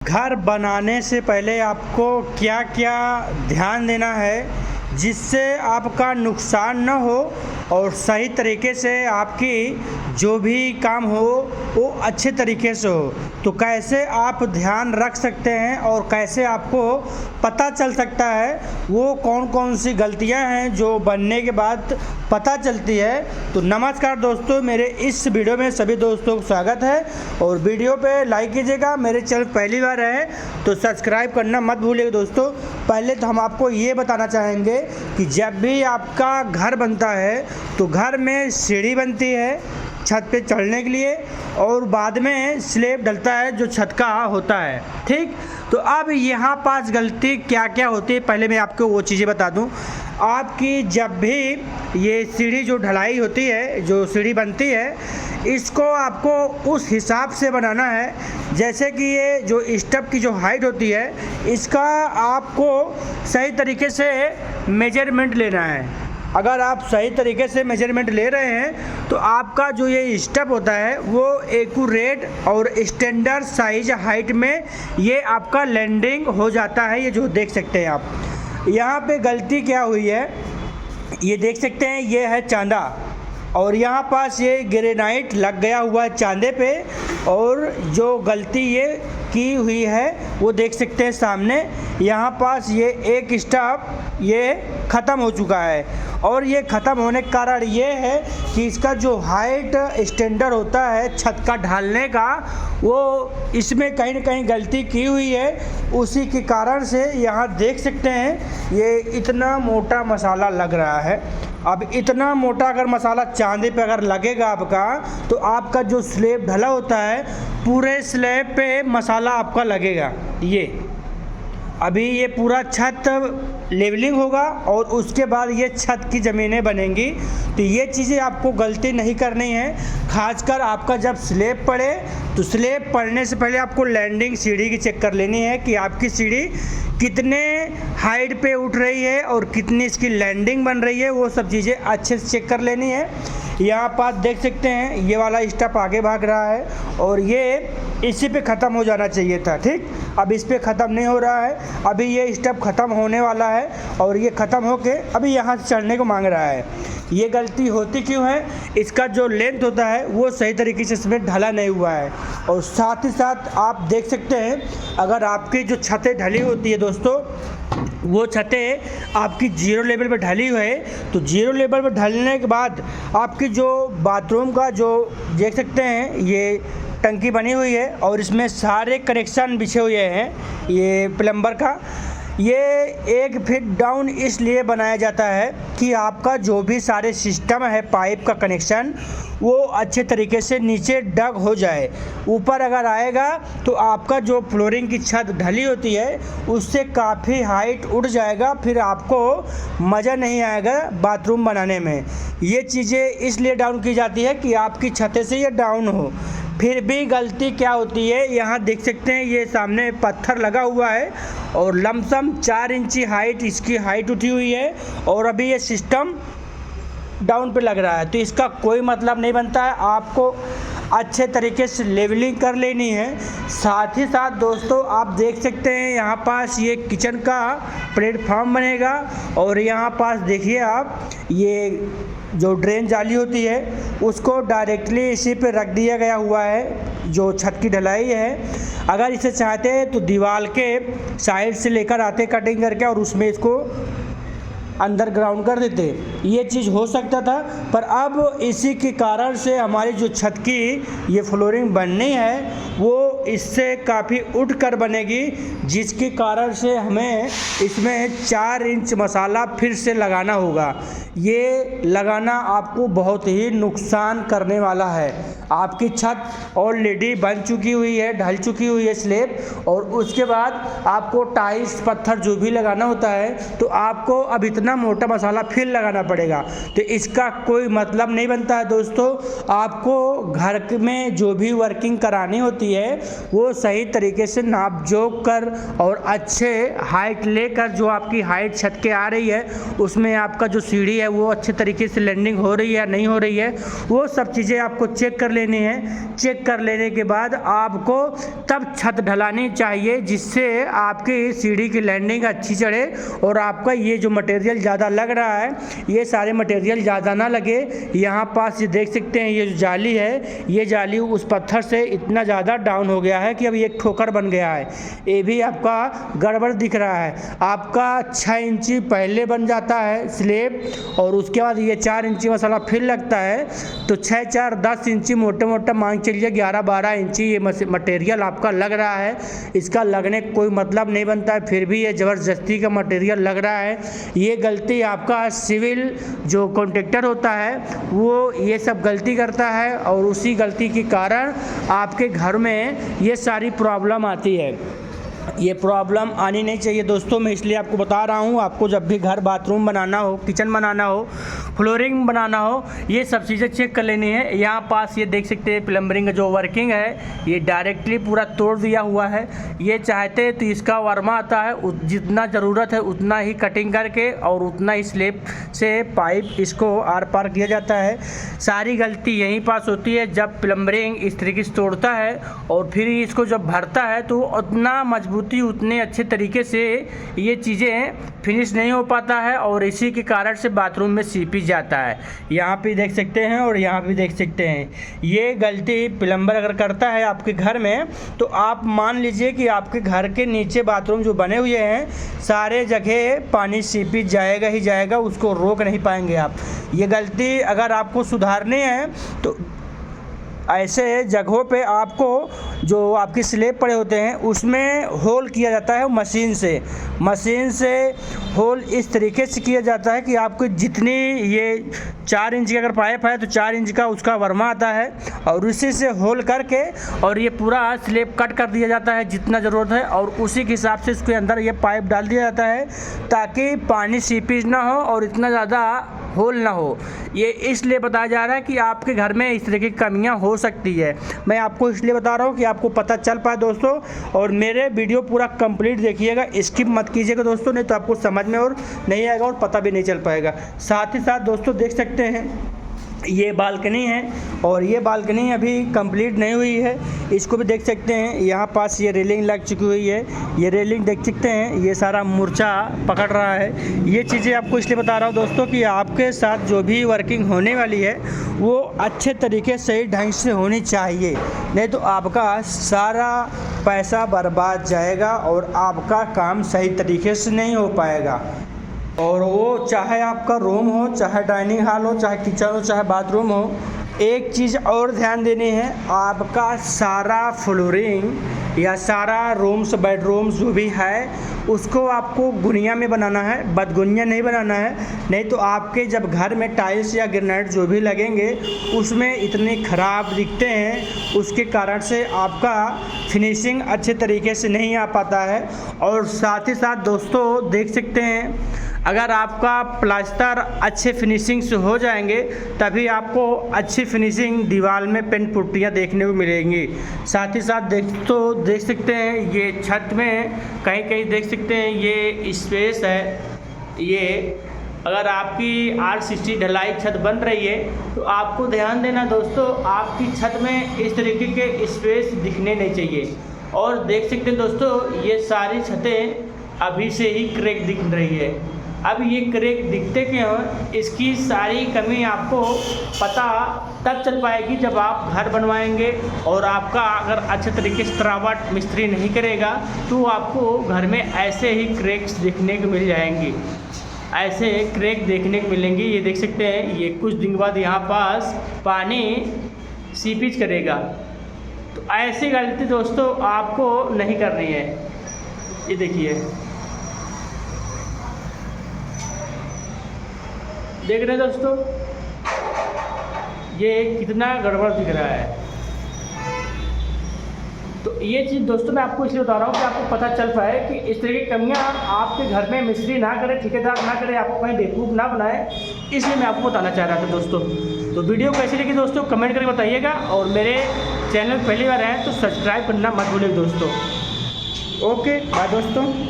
घर बनाने से पहले आपको क्या क्या ध्यान देना है जिससे आपका नुकसान न हो और सही तरीके से आपकी जो भी काम हो वो अच्छे तरीके से हो। तो कैसे आप ध्यान रख सकते हैं और कैसे आपको पता चल सकता है वो कौन कौन सी गलतियां हैं जो बनने के बाद पता चलती है। तो नमस्कार दोस्तों, मेरे इस वीडियो में सभी दोस्तों को स्वागत है और वीडियो पे लाइक कीजिएगा। मेरे चैनल पहली बार है तो सब्सक्राइब करना मत भूलिएगा दोस्तों। पहले तो हम आपको ये बताना चाहेंगे कि जब भी आपका घर बनता है तो घर में सीढ़ी बनती है छत पे चढ़ने के लिए और बाद में स्लैब डलता है जो छत का होता है, ठीक। तो अब यहाँ पास गलती क्या क्या होती है पहले मैं आपको वो चीज़ें बता दूँ। आपकी जब भी ये सीढ़ी जो ढलाई होती है, जो सीढ़ी बनती है, इसको आपको उस हिसाब से बनाना है जैसे कि ये जो स्टब की जो हाइट होती है इसका आपको सही तरीके से मेजरमेंट लेना है। अगर आप सही तरीके से मेजरमेंट ले रहे हैं तो आपका जो ये स्टेप होता है वो एक्यूरेट और स्टैंडर्ड साइज हाइट में ये आपका लैंडिंग हो जाता है। ये जो देख सकते हैं आप यहाँ पे गलती क्या हुई है, ये देख सकते हैं, ये है चांदा और यहाँ पास ये ग्रेनाइट लग गया हुआ है चांदे पे और जो गलती ये की हुई है वो देख सकते हैं सामने। यहाँ पास ये एक स्टॉप ये ख़त्म हो चुका है और ये ख़त्म होने का कारण ये है कि इसका जो हाइट स्टैंडर्ड होता है छत का ढालने का वो इसमें कहीं ना कहीं गलती की हुई है। उसी के कारण से यहाँ देख सकते हैं ये इतना मोटा मसाला लग रहा है। अब इतना मोटा अगर मसाला चांदी पे अगर लगेगा आपका तो आपका जो स्लैब ढला होता है पूरे स्लैब पे मसाला आपका लगेगा। ये अभी ये पूरा छत लेवलिंग होगा और उसके बाद ये छत की ज़मीनें बनेंगी। तो ये चीज़ें आपको गलती नहीं करनी है। खासकर आपका जब स्लैब पड़े तो स्लैब पड़ने से पहले आपको लैंडिंग सीढ़ी की चेक कर लेनी है कि आपकी सीढ़ी कितने हाइट पे उठ रही है और कितनी इसकी लैंडिंग बन रही है, वो सब चीज़ें अच्छे से चेक कर लेनी है। यहाँ पास देख सकते हैं ये वाला स्टेप आगे भाग रहा है और ये इसी पे ख़त्म हो जाना चाहिए था, ठीक। अब इस पे ख़त्म नहीं हो रहा है, अभी ये स्टेप ख़त्म होने वाला है और ये ख़त्म होके अभी यहाँ से चढ़ने को मांग रहा है। ये गलती होती क्यों है, इसका जो लेंथ होता है वो सही तरीके से इसमें ढला नहीं हुआ है। और साथ ही साथ आप देख सकते हैं अगर आपकी जो छतें ढली होती है दोस्तों, वो छतें आपकी जीरो लेवल पे ढली हुई है तो जीरो लेवल पे ढलने के बाद आपकी जो बाथरूम का जो देख सकते हैं ये टंकी बनी हुई है और इसमें सारे कनेक्शन बिछे हुए हैं। ये प्लम्बर का ये 1 फीट डाउन इसलिए बनाया जाता है कि आपका जो भी सारे सिस्टम है पाइप का कनेक्शन वो अच्छे तरीके से नीचे डग हो जाए। ऊपर अगर आएगा तो आपका जो फ्लोरिंग की छत ढली होती है उससे काफ़ी हाइट उठ जाएगा, फिर आपको मज़ा नहीं आएगा बाथरूम बनाने में। ये चीज़ें इसलिए डाउन की जाती है कि आपकी छतें से ये डाउन हो। फिर भी गलती क्या होती है, यहाँ देख सकते हैं ये सामने पत्थर लगा हुआ है और लमसम 4 इंची हाइट इसकी हाइट उठी हुई है और अभी ये सिस्टम डाउन पे लग रहा है। तो इसका कोई मतलब नहीं बनता है, आपको अच्छे तरीके से लेवलिंग कर लेनी है। साथ ही साथ दोस्तों आप देख सकते हैं यहाँ पास ये किचन का प्लेटफॉर्म बनेगा और यहाँ पास देखिए आप ये जो ड्रेन जाली होती है उसको डायरेक्टली इसी पे रख दिया गया हुआ है जो छत की ढलाई है। अगर इसे चाहते हैं तो दीवार के साइड से लेकर आते कटिंग करके और उसमें इसको अंदर ग्राउंड कर देते, ये चीज़ हो सकता था। पर अब इसी के कारण से हमारी जो छत की ये फ्लोरिंग बननी है वो इससे काफ़ी उठ कर बनेगी, जिसके कारण से हमें इसमें 4 इंच मसाला फिर से लगाना होगा। ये लगाना आपको बहुत ही नुकसान करने वाला है। आपकी छत ऑलरेडी बन चुकी हुई है, ढल चुकी हुई है स्लैब, और उसके बाद आपको टाइल्स पत्थर जो भी लगाना होता है तो आपको अब इतना मोटा मसाला फिर लगाना पड़ेगा। तो इसका कोई मतलब नहीं बनता है दोस्तों। आपको घर में जो भी वर्किंग करानी होती है वो सही तरीके से नाप जोख कर और अच्छे हाइट लेकर, जो आपकी हाइट छत के आ रही है उसमें आपका जो सीढ़ी है वो अच्छे तरीके से लैंडिंग हो रही है या नहीं हो रही है, वो सब चीज़ें आपको चेक कर लेनी है। चेक कर लेने के बाद आपको तब छत ढलानी चाहिए, जिससे आपकी सीढ़ी की लैंडिंग अच्छी चढ़े और आपका ये जो मटेरियल ज़्यादा लग रहा है ये सारे मटेरियल ज़्यादा ना लगे। यहाँ पास ये देख सकते हैं, ये जो जाली है ये जाली उस पत्थर से इतना ज़्यादा डाउन हो गया है कि अब ये एक ठोकर बन गया है। ये भी आपका गड़बड़ दिख रहा है। आपका 6 इंची पहले बन जाता है स्लेब और उसके बाद ये 4 इंची मसाला फिर लगता है, तो 6 4 10 इंची मोटे मोटा मान चलिए 11-12 इंची ये मटेरियल आपका लग रहा है। इसका लगने का कोई मतलब नहीं बनता है, फिर भी ये ज़बरदस्ती का मटेरियल लग रहा है। ये गलती आपका सिविल जो कॉन्ट्रैक्टर होता है वो ये सब गलती करता है और उसी गलती के कारण आपके घर में ये सारी प्रॉब्लम आती है। ये प्रॉब्लम आनी नहीं चाहिए दोस्तों, मैं इसलिए आपको बता रहा हूँ। आपको जब भी घर बाथरूम बनाना हो, किचन बनाना हो, फ्लोरिंग बनाना हो, ये सब चीज़ें चेक कर लेनी है। यहाँ पास ये देख सकते हैं प्लम्बरिंग का जो वर्किंग है ये डायरेक्टली पूरा तोड़ दिया हुआ है। ये चाहते तो इसका वर्मा आता है, जितना ज़रूरत है उतना ही कटिंग करके और उतना ही स्लेब से पाइप इसको आर पार किया जाता है। सारी गलती यहीं पास होती है जब प्लम्बरिंग इस तरीके से तोड़ता है और फिर इसको जब भरता है तो उतना मजबूती उतने अच्छे तरीके से ये चीज़ें फिनिश नहीं हो पाता है और इसी के कारण से बाथरूम में सीपी जाता है। यहाँ पे देख सकते हैं और यहाँ पे देख सकते हैं। ये गलती प्लम्बर अगर करता है आपके घर में तो आप मान लीजिए कि आपके घर के नीचे बाथरूम जो बने हुए हैं सारे जगह पानी सीपी जाएगा ही जाएगा, उसको रोक नहीं पाएंगे आप। ये गलती अगर आपको सुधारनी है तो ऐसे जगहों पे आपको जो आपकी स्लेब पड़े होते हैं उसमें होल किया जाता है मशीन से होल इस तरीके से किया जाता है कि आपको जितनी ये 4 इंच की अगर पाइप है तो 4 इंच का उसका वर्मा आता है और उसी से होल करके और ये पूरा स्लेब कट कर दिया जाता है जितना ज़रूरत है और उसी के हिसाब से इसके अंदर ये पाइप डाल दिया जाता है ताकि पानी सीपेज ना हो और इतना ज़्यादा होल ना हो। ये इसलिए बताया जा रहा है कि आपके घर में इस तरह की कमियां हो सकती है। मैं आपको इसलिए बता रहा हूं कि आपको पता चल पाए दोस्तों, और मेरे वीडियो पूरा कंप्लीट देखिएगा, स्किप मत कीजिएगा दोस्तों, नहीं तो आपको समझ में और नहीं आएगा और पता भी नहीं चल पाएगा। साथ ही साथ दोस्तों देख सकते हैं ये बालकनी है और ये बालकनी अभी कंप्लीट नहीं हुई है, इसको भी देख सकते हैं। यहाँ पास ये रेलिंग लग चुकी हुई है, ये रेलिंग देख सकते हैं, ये सारा मूर्छा पकड़ रहा है। ये चीज़ें आपको इसलिए बता रहा हूँ दोस्तों कि आपके साथ जो भी वर्किंग होने वाली है वो अच्छे तरीके से ढंग से होनी चाहिए, नहीं तो आपका सारा पैसा बर्बाद जाएगा और आपका काम सही तरीके से नहीं हो पाएगा। और वो चाहे आपका रूम हो, चाहे डाइनिंग हॉल हो, चाहे किचन हो, चाहे बाथरूम हो। एक चीज़ और ध्यान देनी है, आपका सारा फ्लोरिंग या सारा रूम्स बेडरूम्स जो भी है उसको आपको गुनिया में बनाना है, बदगुनिया नहीं बनाना है। नहीं तो आपके जब घर में टाइल्स या ग्रेनाइट जो भी लगेंगे उसमें इतने ख़राब दिखते हैं, उसके कारण से आपका फिनिशिंग अच्छे तरीके से नहीं आ पाता है। और साथ ही साथ दोस्तों देख सकते हैं अगर आपका प्लास्टर अच्छे फिनिशिंग से हो जाएंगे तभी आपको अच्छी फिनिशिंग दीवार में पेंट पुट्टियाँ देखने को मिलेंगी। साथ ही साथ देख सकते हैं ये छत में कहीं कहीं देख सकते हैं ये स्पेस है। ये अगर आपकी R60 ढलाई छत बन रही है तो आपको ध्यान देना दोस्तों, आपकी छत में इस तरीके के स्पेस दिखने नहीं चाहिए। और देख सकते हैं दोस्तों ये सारी छतें अभी से ही क्रैक दिख रही है। अब ये क्रैक दिखते क्यों, इसकी सारी कमी आपको पता तब चल पाएगी जब आप घर बनवाएंगे और आपका अगर अच्छे तरीके से तरावट मिस्त्री नहीं करेगा तो आपको घर में ऐसे ही क्रैक्स देखने को मिल जाएंगी, ऐसे क्रैक देखने को मिलेंगे। ये देख सकते हैं ये कुछ दिन बाद यहाँ पास पानी सीपेज करेगा, तो ऐसी गलती दोस्तों आपको नहीं करनी है। ये देखिए देख रहे हैं दोस्तों ये कितना गड़बड़ दिख रहा है। तो ये चीज़ दोस्तों मैं आपको इसलिए बता रहा हूँ कि आपको पता चल पाए कि इस तरह की कमियाँ आपके घर में मिस्त्री ना करे, ठेकेदार ना करे, आपको कहीं बेवकूफ़ ना बनाए, इसलिए मैं आपको बताना चाह रहा था दोस्तों। तो वीडियो कैसी लगी दोस्तों कमेंट करके बताइएगा और मेरे चैनल पहली बार आए तो सब्सक्राइब करना मत भूलिए दोस्तों। ओके बाय दोस्तों।